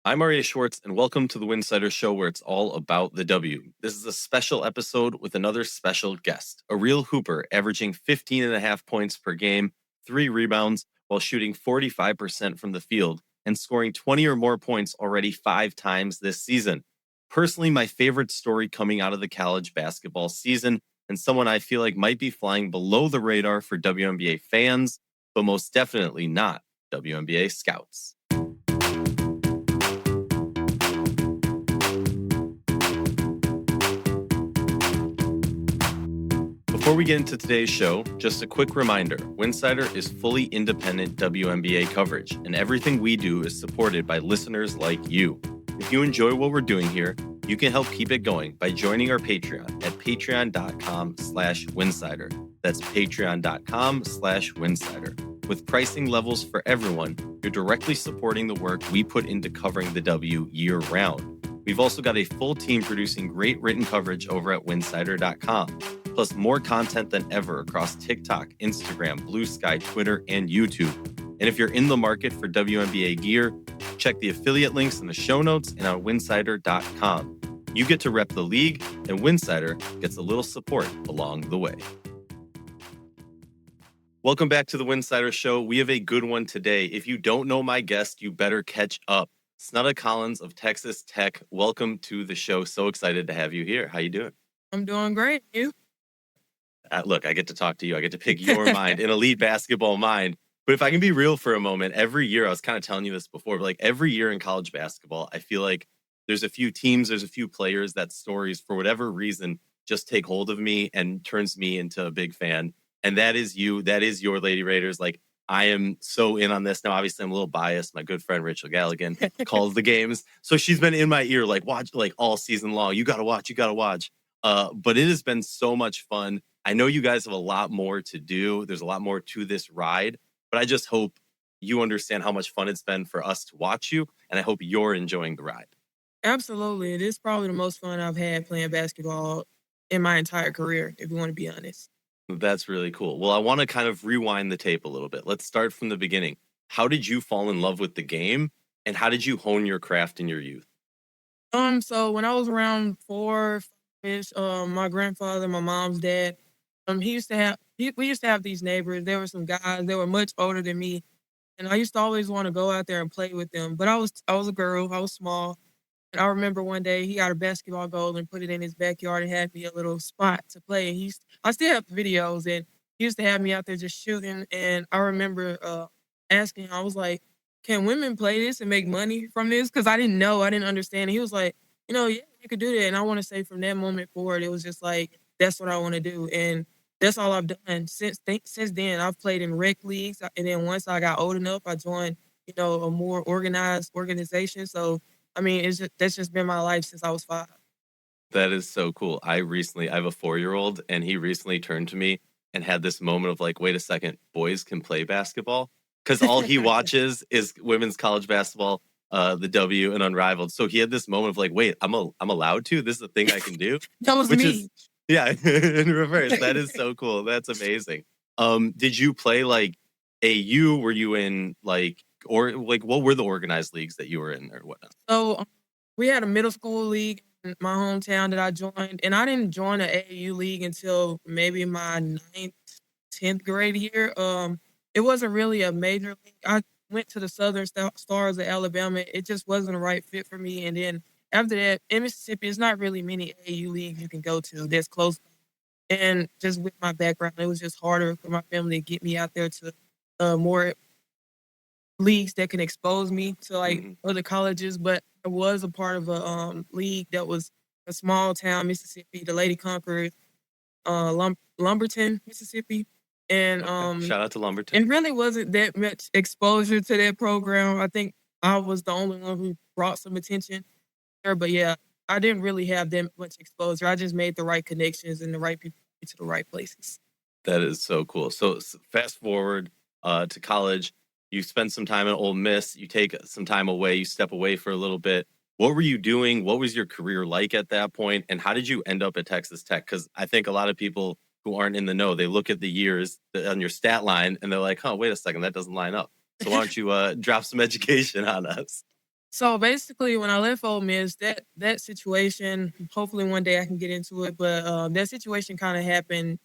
I'm Arya Schwartz, and welcome to the Winsidr Show, where it's all about the W. This is a special episode with another special guest, a real hooper averaging 15 and a half points per game, 3 rebounds, while shooting 45% from the field and scoring 20 or more points already 5 times this season. Personally, my favorite story coming out of the college basketball season, and someone I feel like might be flying below the radar for WNBA fans, but most definitely not WNBA scouts. Before we get into today's show, just a quick reminder, Winsidr is fully independent WNBA coverage, and everything we do is supported by listeners like you. If you enjoy what we're doing here, you can help keep it going by joining our Patreon at patreon.com/Winsidr. That's patreon.com/Winsidr. With pricing levels for everyone, you're directly supporting the work we put into covering the W year round. We've also got a full team producing great written coverage over at winsidr.com, plus more content than ever across TikTok, Instagram, Blue Sky, Twitter, and YouTube. And if you're in the market for WNBA gear, check the affiliate links in the show notes and on winsidr.com. You get to rep the league, and Winsidr gets a little support along the way. Welcome back to the Winsidr Show. We have a good one today. If you don't know my guest, you better catch up. Snudda Collins of Texas Tech, welcome to the show. So excited to have you here. How you doing? I'm doing great. You? Look, I get to talk to you. I get to pick your mind, an elite basketball mind. But if I can be real for a moment, every year, I was kind of telling you this before, but like every year in college basketball, I feel like there's a few teams, there's a few players that stories, for whatever reason, just take hold of me and turns me into a big fan. And that is you. That is your Lady Raiders. Like, I am so in on this now. Obviously, I'm a little biased. My good friend Rachel Galligan calls the games, so she's been in my ear like watch like all season long. You gotta watch. You gotta watch. But it has been so much fun. I know you guys have a lot more to do. There's a lot more to this ride, but I just hope you understand how much fun it's been for us to watch you, and I hope you're enjoying the ride. Absolutely. It is probably the most fun I've had playing basketball in my entire career, if you want to be honest. That's really cool. Well, I want to kind of rewind the tape a little bit. Let's start from the beginning. How did you fall in love with the game, and how did you hone your craft in your youth? So when I was around 4-ish, my grandfather, my mom's dad, he used to have we used to have these neighbors. There were some guys, they were much older than me. And I used to always want to go out there and play with them. But I was a girl, I was small. And I remember one day he got a basketball goal and put it in his backyard and had me a little spot to play. And I still have videos, and he used to have me out there just shooting. And I remember asking him, I was like, can women play this and make money from this? Because I didn't know, I didn't understand. And he was like, yeah, you could do that. And I want to say from that moment forward, it was just like, that's what I want to do. And that's all I've done since then. I've played in rec leagues, and then once I got old enough, I joined, a more organized organization. So I mean, that's just been my life since I was 5. That is so cool. I have a 4-year-old, and he recently turned to me and had this moment of like, wait a second, boys can play basketball? Because all he watches is women's college basketball, the W and Unrivaled. So he had this moment of like, wait, I'm allowed to? This is a thing I can do? That was Which me. is, yeah, in reverse. That is so cool. That's amazing. Did you play like AU? Were you in like, or like, what were the organized leagues that you were in or whatnot? So we had a middle school league in my hometown that I joined, and I didn't join the AAU league until maybe my 9th, 10th grade year. It wasn't really a major league. I went to the Southern Stars of Alabama. It just wasn't the right fit for me. And then after that, in Mississippi, it's not really many AAU leagues you can go to that's close. And just with my background, it was just harder for my family to get me out there to more leagues that can expose me to like other colleges. But I was a part of a league that was a small town, Mississippi, the Lady Conquerors, Lumberton, Mississippi. And Shout out to Lumberton. it really wasn't that much exposure to that program. I think I was the only one who brought some attention there. But yeah, I didn't really have that much exposure. I just made the right connections and the right people to the right places. That is so cool. So fast forward to college, you spend some time at Ole Miss, you take some time away, you step away for a little bit. What were you doing? What was your career like at that point? And how did you end up at Texas Tech? Because I think a lot of people who aren't in the know, they look at the years on your stat line and they're like, wait a second, that doesn't line up. So why don't you drop some education on us? So basically, when I left Ole Miss, that situation, hopefully one day I can get into it, but that situation kind of happened,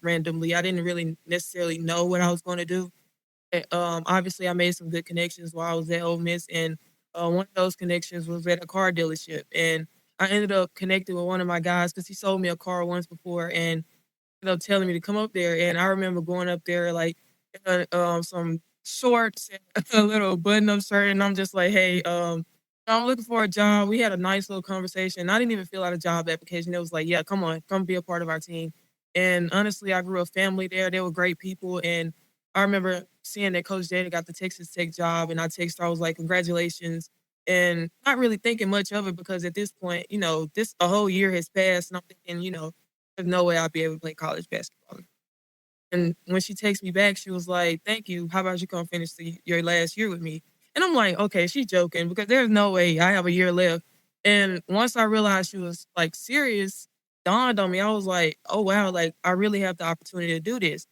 randomly. I didn't really necessarily know what I was going to do. Obviously, I made some good connections while I was at Ole Miss, and one of those connections was at a car dealership, and I ended up connecting with one of my guys because he sold me a car once before, and telling me to come up there. And I remember going up there like some shorts and a little button-up shirt, and I'm just like, hey, I'm looking for a job. We had a nice little conversation. I didn't even fill out a job application. It was like, yeah, come on, come be a part of our team. And honestly, I grew a family there. They were great people. And I remember seeing that Coach Jada got the Texas Tech job, and I texted her, I was like, congratulations. And not really thinking much of it because at this point, this a whole year has passed, and I'm thinking, there's no way I'll be able to play college basketball. And when she texted me back, she was like, thank you. How about you come finish your last year with me? And I'm like, okay, she's joking because there's no way I have a year left. And once I realized she was like serious, dawned on me. I was like, oh, wow, like I really have the opportunity to do this.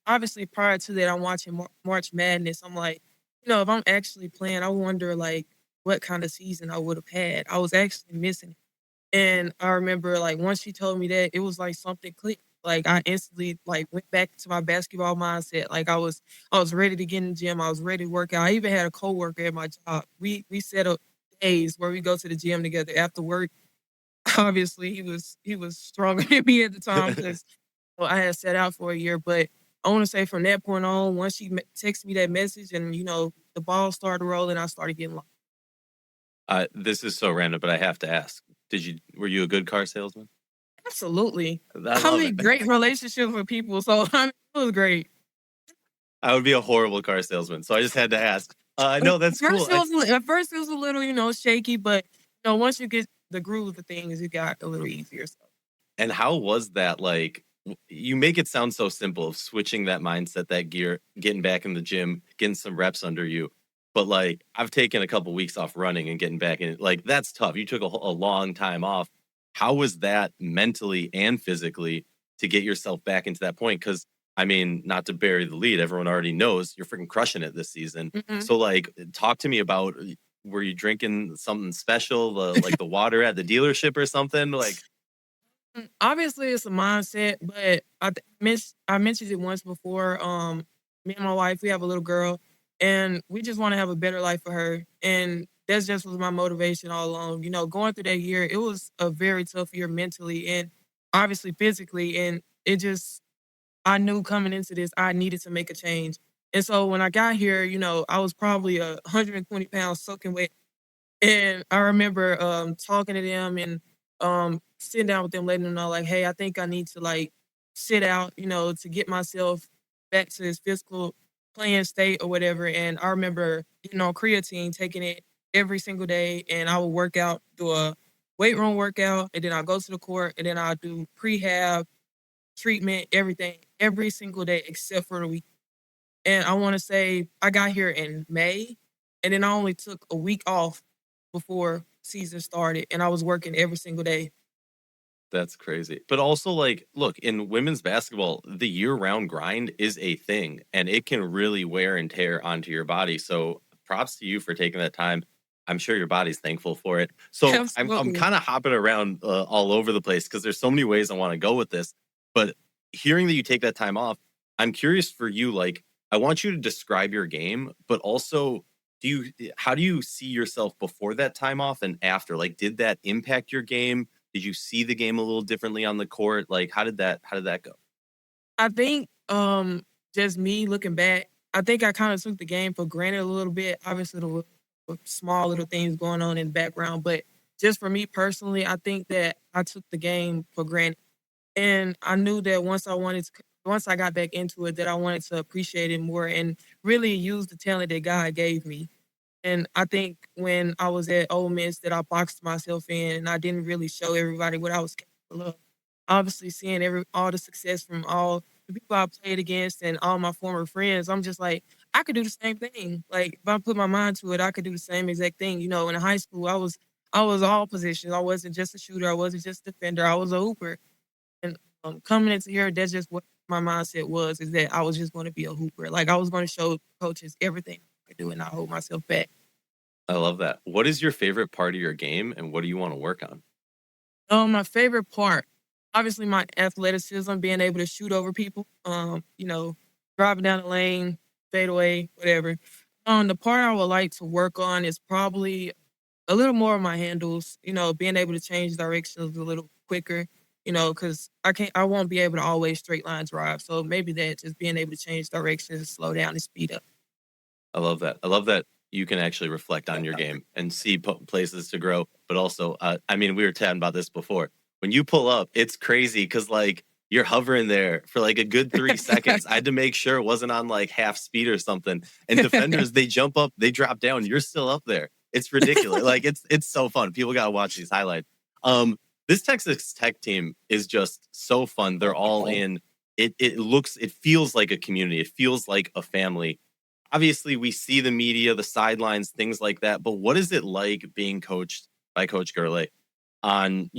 Obviously, prior to that, I'm watching March Madness. I'm like, if I'm actually playing, I wonder like what kind of season I would have had. I was actually missing it. And I remember like once she told me that, it was like something clicked. Like I instantly like went back to my basketball mindset. Like I was ready to get in the gym. I was ready to work out. I even had a coworker at my job. We set up days where we go to the gym together after work. Obviously, he was stronger than me at the time because I had set out for a year. But I want to say from that point on, once she texted me that message and the ball started rolling, I started getting lost. This is so random, but I have to ask: were you a good car salesman? Absolutely. I I love mean, it. great relationships with people. So I mean, it was great. I would be a horrible car salesman, so I just had to ask. No, that's cool. At first it was a little, shaky, but once you get the groove of things, it got a little easier. So And how was that like? You make it sound so simple of switching that mindset, that gear, getting back in the gym, getting some reps under you. But like, I've taken a couple weeks off running and getting back in. Like, that's tough. You took a long time off. How was that mentally and physically to get yourself back into that point? Because I mean, not to bury the lead, everyone already knows you're freaking crushing it this season. mhm. So, like, talk to me about were you drinking something special, like the water at the dealership or something? Like, Obviously it's a mindset, but I mentioned it once before. Me and my wife, we have a little girl, and we just want to have a better life for her. And that's just was my motivation all along. Going through that year, it was a very tough year mentally and obviously physically. And it just I knew coming into this, I needed to make a change. And so when I got here, I was probably 120 pounds soaking wet. And I remember talking to them and sitting down with them, letting them know, like, hey, I think I need to like sit out, to get myself back to this physical playing state or whatever. And I remember, creatine, taking it every single day, and I would work out, do a weight room workout, and then I'll go to the court, and then I'll do prehab, treatment, everything, every single day except for the week. And I want to say I got here in May, and then I only took a week off before season started, and I was working every single day. that's crazy. But also, like, look, in women's basketball, the year-round grind is a thing, and it can really wear and tear onto your body. So, props to you for taking that time. I'm sure your body's thankful for it. So, I'm Absolutely. kind of hopping around all over the place because there's so many ways I want to go with this. But hearing that you take that time off, I'm curious for you. Like, I want you to describe your game, but also, how do you see yourself before that time off and after? Like, did that impact your game? Did you see the game a little differently on the court? Like, how did that go? I think just me looking back, I think I kind of took the game for granted a little bit. Obviously, there were small little things going on in the background, but just for me personally, I think that I took the game for granted. And I knew that once I got back into it, that I wanted to appreciate it more and really use the talent that God gave me. And I think when I was at Ole Miss that I boxed myself in and I didn't really show everybody what I was capable of. Obviously seeing all the success from all the people I played against and all my former friends, I'm just like, I could do the same thing. Like if I put my mind to it, I could do the same exact thing. In high school, I was all positions. I wasn't just a shooter. I wasn't just a defender. I was a hooper. And coming into here, that's just what my mindset was, is that I was just going to be a hooper. Like I was going to show coaches everything I could do and not hold myself back. I love that. What is your favorite part of your game, and what do you want to work on? My favorite part, obviously my athleticism, being able to shoot over people, driving down the lane, fade away, whatever. The part I would like to work on is probably a little more of my handles, being able to change directions a little quicker, because I won't be able to always straight line drive. So maybe that, just being able to change directions, slow down and speed up. I love that. I love that you can actually reflect on your game and see places to grow. But also, I mean, we were chatting about this before. When you pull up, it's crazy because like you're hovering there for like a good 3 seconds. I had to make sure it wasn't on like half speed or something. And defenders, they jump up, they drop down. You're still up there. It's ridiculous. Like it's so fun. People gotta watch these highlights. This Texas Tech team is just so fun. They're all in. It feels like a community. It feels like a family. Obviously we see the media, the sidelines, things like that. But what is it like being coached by Coach Gurley on,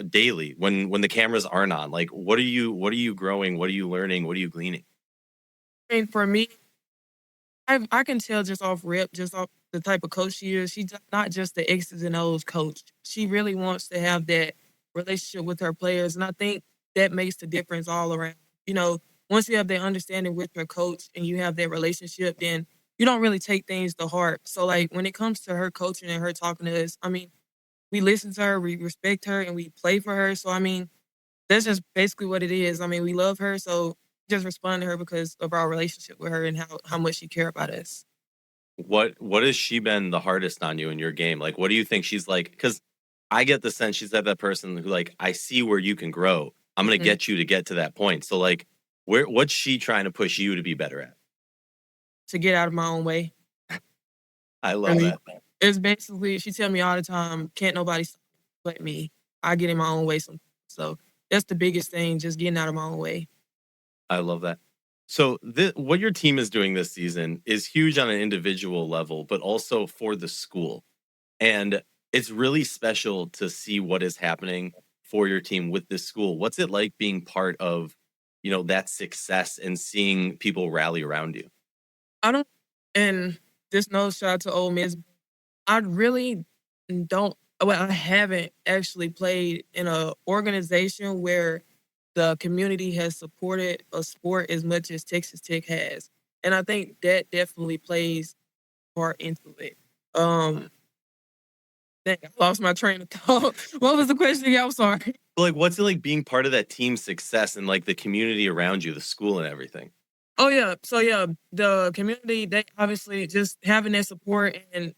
daily when the cameras aren't on? Like, what are you growing? What are you learning? What are you gleaning? I mean, for me, I can tell just off rip, just off the type of coach she is. She's not just the X's and O's coach. She really wants to have that relationship with her players, and I think that makes the difference all around. Once you have that understanding with your coach and you have that relationship, then you don't really take things to heart. So, like when it comes to her coaching and her talking to us, I mean, we listen to her, we respect her, and we play for her. So, I mean, that's just basically what it is. I mean, we love her, so just respond to her because of our relationship with her and how much she care about us. What has she been the hardest on you in your game? Like, what do you think she's like? Because I get the sense she's that person who like I see where you can grow. I'm gonna Mhm. get you to get to that point. So like, what's she trying to push you to be better at? To get out of my own way. I love Really, that. it's basically she tell me all the time, "Can't nobody stop me but me." I get in my own way sometimes. So that's the biggest thing, just getting out of my own way. I love that. So what your team is doing this season is huge on an individual level, but also for the school. And it's really special to see what is happening for your team with this school. What's it like being part of, that success and seeing people rally around you? I don't, and this no shout out to Ole Miss. I really don't. Well, I haven't actually played in a organization where the community has supported a sport as much as Texas Tech has, and I think that definitely plays part into it. Um, Dang, I lost my train of thought. What was the question again? I'm sorry. Like, what's it like being part of that team success and like the community around you, the school and everything? Oh yeah, so yeah, the community, they obviously just having that support, and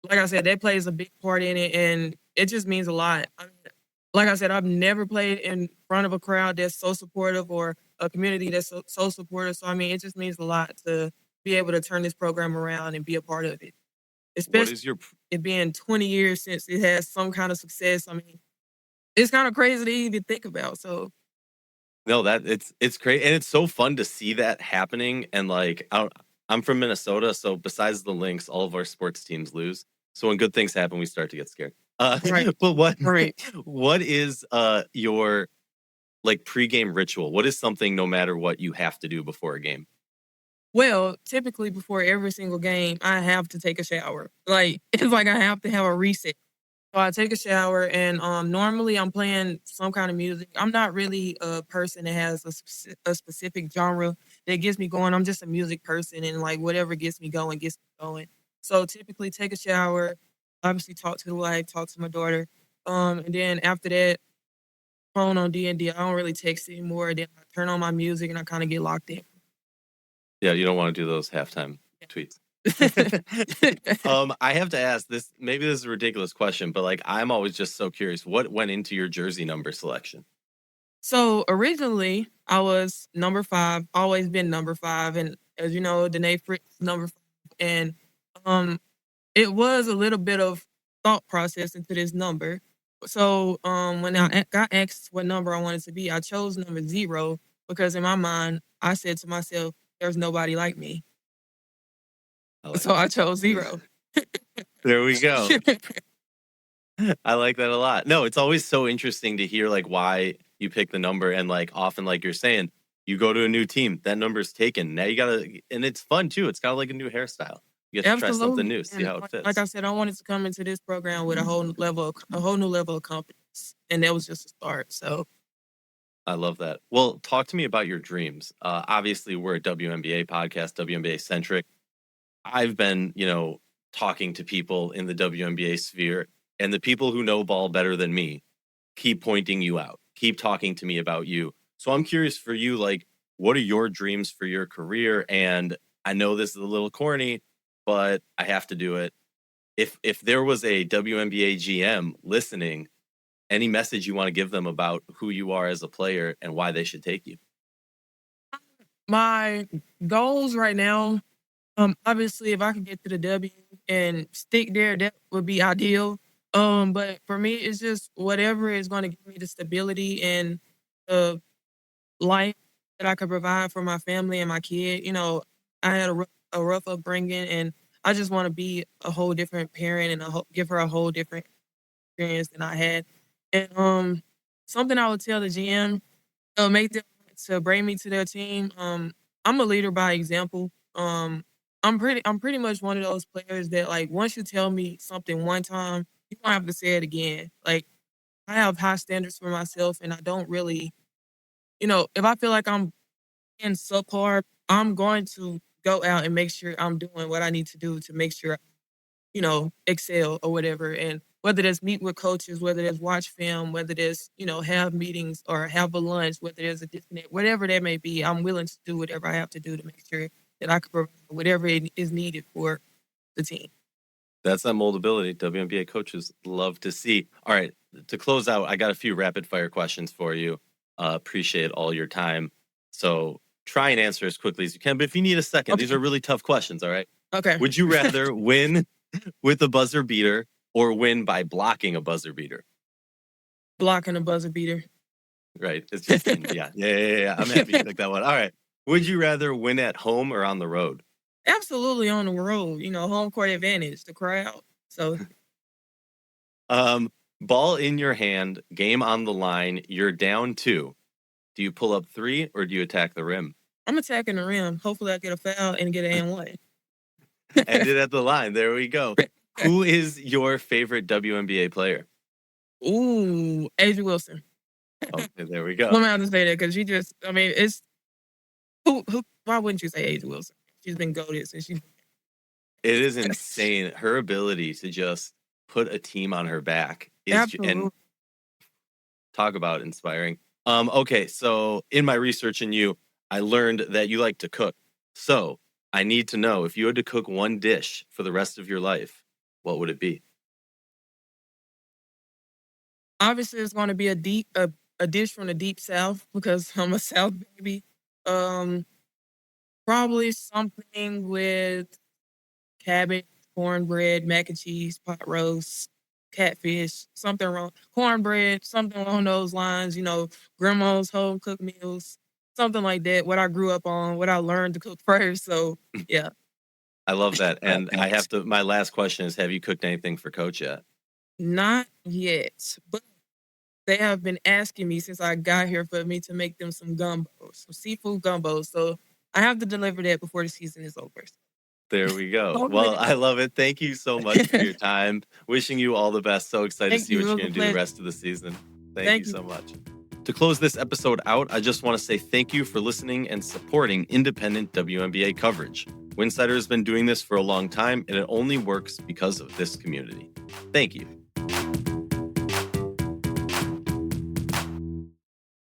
like I said, that plays a big part in it, and it just means a lot. I mean, like I said, I've never played in front of a crowd that's so supportive or a community that's so supportive. So I mean, it just means a lot to be able to turn this program around and be a part of it, What especially is your it being 20 years since it has some kind of success. I mean, it's kind of crazy to even think about. So No, that it's great, and it's so fun to see that happening. And like, I'm from Minnesota, so besides the Lynx, all of our sports teams lose. So when good things happen, we start to get scared. right, But what right. what is your like pregame ritual? What is something no matter what you have to do before a game? Well, typically before every single game, I have to take a shower. Like it's like I have to have a reset. So I take a shower and normally I'm playing some kind of music. I'm not really a person that has a specific genre that gets me going. I'm just a music person and like whatever gets me going. So typically take a shower, obviously talk to the wife, talk to my daughter. And then after that, phone on D&D. I don't really text anymore. Then I turn on my music and I kind of get locked in. Yeah, you don't want to do those halftime tweets. I have to ask this. Maybe this is a ridiculous question, but like, I'm always just so curious. What went into your jersey number selection? So originally I was number 5, always been number 5, and as you know, Danae Fritz number 5, and um, it was a little bit of thought process into this number. So when I got asked what number I wanted to be, I chose number 0 because in my mind I said to myself, "There's nobody like me," I like so I that. chose 0. There we go. I like that a lot. No, it's always so interesting to hear like why you pick the number, and like often like you're saying, you go to a new team, that number's taken. Now you gotta, and it's fun too. It's kind of like a new hairstyle. You get to try something Absolutely. new, see And how it like I fits. said, I wanted to come into this program with a whole new level of confidence, and that was just a start. So I love that. Well, talk to me about your dreams. Obviously, we're a WNBA podcast, WNBA centric. I've been, talking to people in the WNBA sphere, and the people who know ball better than me keep pointing you out, keep talking to me about you. So I'm curious for you, like, what are your dreams for your career? And I know this is a little corny, but I have to do it. If there was a WNBA GM listening, any message you want to give them about who you are as a player and why they should take you? my goals right now, obviously, if I could get to the W and stick there, that would be ideal. But for me, it's just whatever is going to give me the stability and the life that I could provide for my family and my kid. I had a rough upbringing, and I just want to be a whole different parent and give her a whole different experience than I had. And something I would tell the GM, make them to bring me to their team. I'm a leader by example. I'm pretty much one of those players that, like, once you tell me something one time, you don't have to say it again. Like, I have high standards for myself, and I don't really, if I feel like I'm in subpar, I'm going to go out and make sure I'm doing what I need to do to make sure, excel or whatever. And whether that's meet with coaches, whether that's watch film, whether that's, have meetings or have a lunch, whether there's a disconnect, whatever that may be, I'm willing to do whatever I have to do to make sure that I can provide whatever is needed for the team. That's that moldability WNBA coaches love to see. All right, to close out, I got a few rapid fire questions for you. Appreciate all your time. So try and answer as quickly as you can. But if you need a second, these are really tough questions, all right? Okay. Would you rather win with a buzzer beater or win by blocking a buzzer beater? Blocking a buzzer beater. Right. It's just, yeah. I'm happy you took that one. All right. Would you rather win at home or on the road? Absolutely on the road. Home court advantage, the crowd. So Ball in your hand, game on the line, you're down 2. Do you pull up 3 or do you attack the rim? I'm attacking the rim. Hopefully I get a foul and get an and one. End it at the line. There we go. Who is your favorite WNBA player? Ooh, A'ja Wilson. Okay, there we go. I'm going to say that because it's who? Why wouldn't you say A'ja Wilson? She's been goated since she. It is insane. Her ability to just put a team on her back and talk about inspiring. Okay, so in my research in you, I learned that you like to cook. So I need to know, if you had to cook one dish for the rest of your life, what would it be? Obviously, it's going to be a dish from the deep South because I'm a South baby. Probably something with cabbage, cornbread, mac and cheese, pot roast, catfish, something wrong. Cornbread, something along those lines. Grandma's home cooked meals, something like that. What I grew up on, what I learned to cook first. So yeah. I love that. And my last question is, have you cooked anything for Coach yet? Not yet, but they have been asking me since I got here for me to make them some gumbos, some seafood gumbos. So I have to deliver that before the season is over. There we go. Well, I love it. Thank you so much for your time. Wishing you all the best. So excited to see what you're going to do the rest of the season. Thank you so much. To close this episode out, I just want to say thank you for listening and supporting independent WNBA coverage. Winsidr has been doing this for a long time, and it only works because of this community. Thank you.